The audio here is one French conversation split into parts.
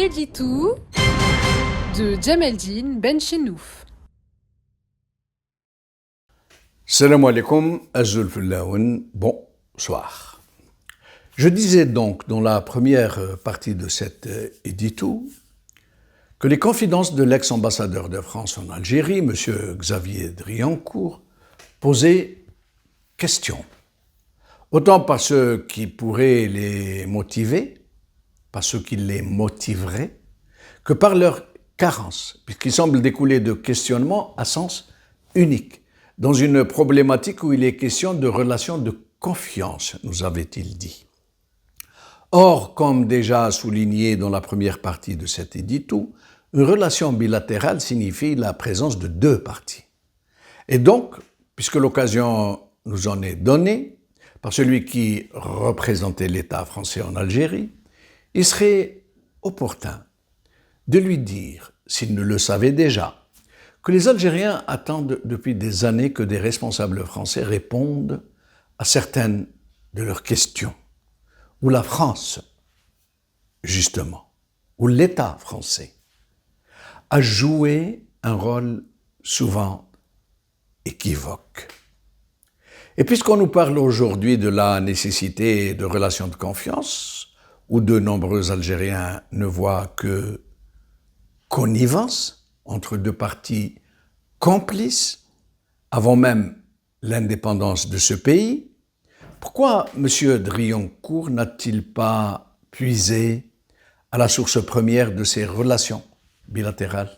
l'édito de Djemeldine Benchenouf. Salam alaikum, Azul Fillaoun, bonsoir. Je disais donc dans la première partie de cet édito que les confidences de l'ex-ambassadeur de France en Algérie, M. Xavier Driancourt, posaient question. Autant par ceux qui pourraient les motiver, par ceux qui les motiveraient, que par leur carence, puisqu'il semble découler de questionnements à sens unique, dans une problématique où il est question de relations de confiance, nous avait-il dit. Or, comme déjà souligné dans la première partie de cet édito, une relation bilatérale signifie la présence de deux parties. Et donc, puisque l'occasion nous en est donnée, par celui qui représentait l'État français en Algérie, il serait opportun de lui dire, s'il ne le savait déjà, que les Algériens attendent depuis des années que des responsables français répondent à certaines de leurs questions, où la France, justement, où l'État français a joué un rôle souvent équivoque. Et puisqu'on nous parle aujourd'hui de la nécessité de relations de confiance, où de nombreux Algériens ne voient que connivence entre deux parties complices, avant même l'indépendance de ce pays, pourquoi M. Driancourt n'a-t-il pas puisé à la source première de ces relations bilatérales?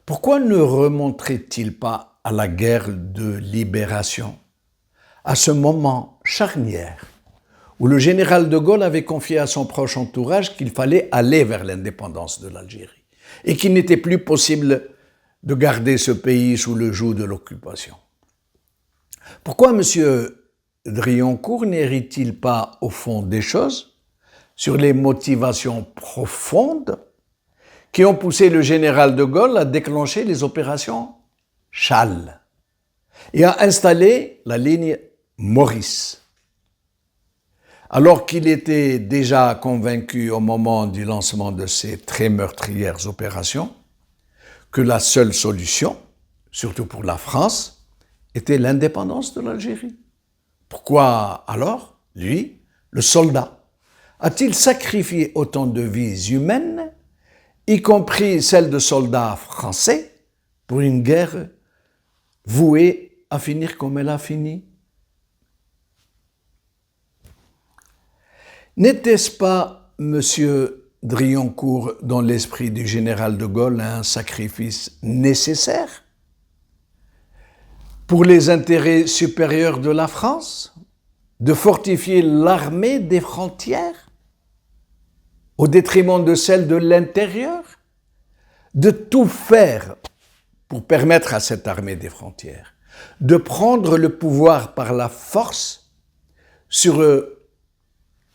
Pourquoi ne remonterait-il pas à la guerre de libération, à ce moment charnière où le général de Gaulle avait confié à son proche entourage qu'il fallait aller vers l'indépendance de l'Algérie et qu'il n'était plus possible de garder ce pays sous le joug de l'occupation? Pourquoi M. Driancourt n'hérite-t-il pas au fond des choses sur les motivations profondes qui ont poussé le général de Gaulle à déclencher les opérations Châle et à installer la ligne Maurice, alors qu'il était déjà convaincu au moment du lancement de ces très meurtrières opérations que la seule solution, surtout pour la France, était l'indépendance de l'Algérie? Pourquoi alors, lui, le soldat, a-t-il sacrifié autant de vies humaines, y compris celles de soldats français, pour une guerre vouée à finir comme elle a fini? N'était-ce pas, M. Driancourt, dans l'esprit du général de Gaulle, un sacrifice nécessaire pour les intérêts supérieurs de la France, de fortifier l'armée des frontières au détriment de celle de l'intérieur, de tout faire pour permettre à cette armée des frontières de prendre le pouvoir par la force sur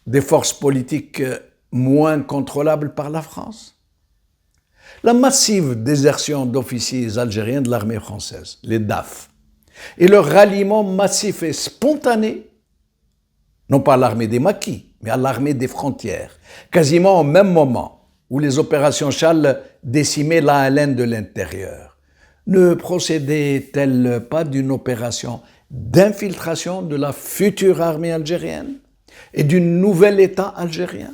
des forces politiques moins contrôlables par la France? La massive désertion d'officiers algériens de l'armée française, les DAF, et leur ralliement massif et spontané, non pas à l'armée des maquis, mais à l'armée des frontières, quasiment au même moment où les opérations Châle décimaient l'ALN de l'intérieur, ne procédait-elle pas d'une opération d'infiltration de la future armée algérienne et du nouvel État algérien?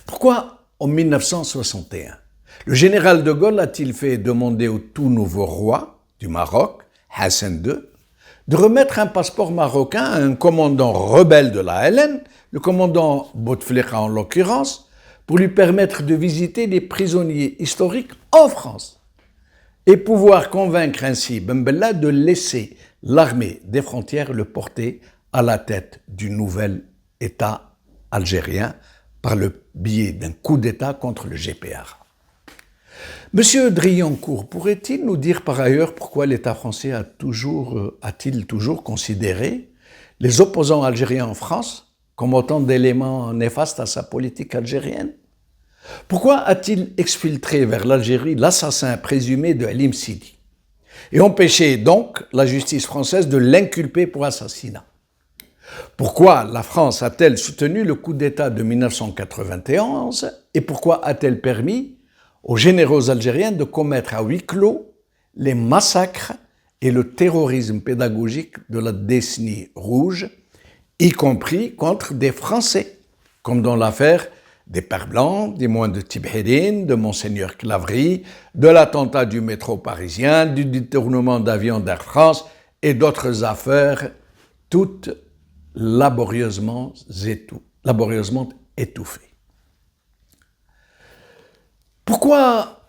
Pourquoi, en 1961, le général de Gaulle a-t-il fait demander au tout nouveau roi du Maroc, Hassan II, de remettre un passeport marocain à un commandant rebelle de l'ALN, le commandant Bouteflika en l'occurrence, pour lui permettre de visiter les prisonniers historiques en France et pouvoir convaincre ainsi Ben Bella de laisser l'armée des frontières le porter à la tête du nouvel État algérien par le biais d'un coup d'État contre le GPA. Monsieur Driancourt pourrait-il nous dire par ailleurs pourquoi l'État français a-t-il toujours considéré les opposants algériens en France comme autant d'éléments néfastes à sa politique algérienne? Pourquoi a-t-il exfiltré vers l'Algérie l'assassin présumé de Halim Sidi et empêché donc la justice française de l'inculper pour assassinat? Pourquoi la France a-t-elle soutenu le coup d'État de 1991 et pourquoi a-t-elle permis aux généraux algériens de commettre à huis clos les massacres et le terrorisme pédagogique de la décennie rouge, y compris contre des Français, comme dans l'affaire des Pères Blancs, des moines de Tibhirine, de Monseigneur Claverie, de l'attentat du métro parisien, du détournement d'avions d'Air France et d'autres affaires, toutes laborieusement étouffées. Pourquoi,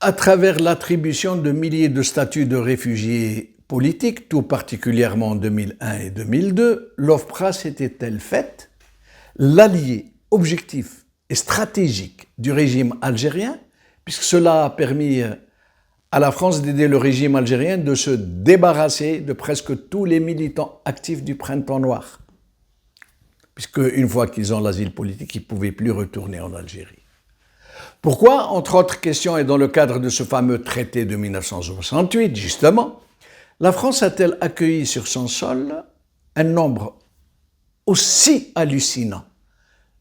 à travers l'attribution de milliers de statuts de réfugiés politiques, tout particulièrement en 2001 et 2002, l'OFPRA s'était-elle faite l'allié objectif et stratégique du régime algérien, puisque cela a permis à la France d'aider le régime algérien de se débarrasser de presque tous les militants actifs du Printemps noir, puisque une fois qu'ils ont l'asile politique, ils ne pouvaient plus retourner en Algérie. Pourquoi, entre autres questions, et dans le cadre de ce fameux traité de 1968, justement, la France a-t-elle accueilli sur son sol un nombre aussi hallucinant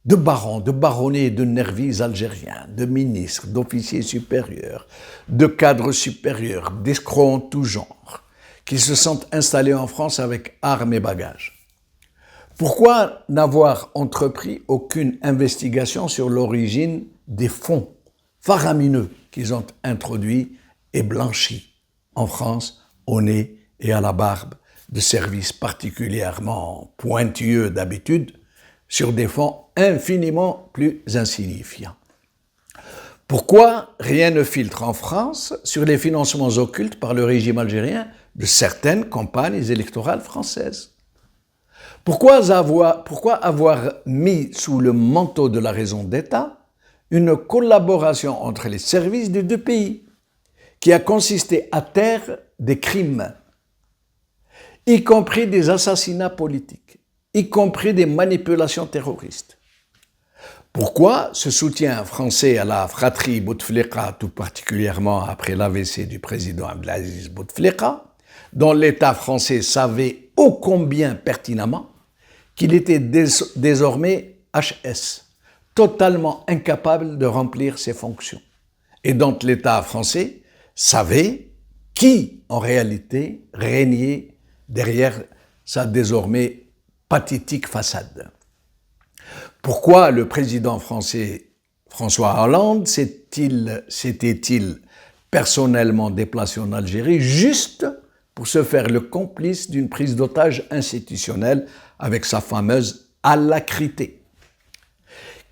de barons, de baronnets et de nervis algériens, de ministres, d'officiers supérieurs, de cadres supérieurs, d'escrocs en tout genre, qui se sont installés en France avec armes et bagages? Pourquoi n'avoir entrepris aucune investigation sur l'origine des fonds faramineux qu'ils ont introduits et blanchis en France au nez et à la barbe de services particulièrement pointilleux d'habitude sur des fonds infiniment plus insignifiants? Pourquoi rien ne filtre en France sur les financements occultes par le régime algérien de certaines campagnes électorales françaises? Pourquoi avoir mis sous le manteau de la raison d'État une collaboration entre les services des deux pays qui a consisté à taire des crimes, y compris des assassinats politiques, y compris des manipulations terroristes? Pourquoi ce soutien français à la fratrie Bouteflika, tout particulièrement après l'AVC du président Abdelaziz Bouteflika, dont l'État français savait ô combien pertinemment qu'il était désormais HS, totalement incapable de remplir ses fonctions, et dont l'État français savait qui, en réalité, régnait derrière sa désormais pathétique façade? Pourquoi le président français François Hollande s'était-il personnellement déplacé en Algérie juste pour se faire le complice d'une prise d'otage institutionnelle avec sa fameuse alacrité?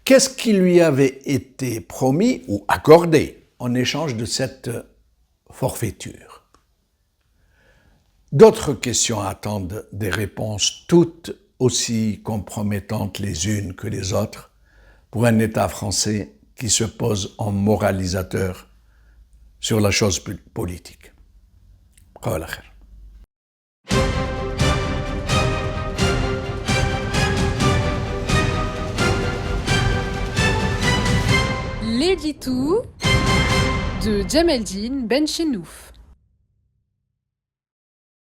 Qu'est-ce qui lui avait été promis ou accordé en échange de cette forfaiture? D'autres questions attendent des réponses toutes aussi compromettantes les unes que les autres pour un État français qui se pose en moralisateur sur la chose politique. Qawla khair. L'édito de Djemeldine Benchenouf.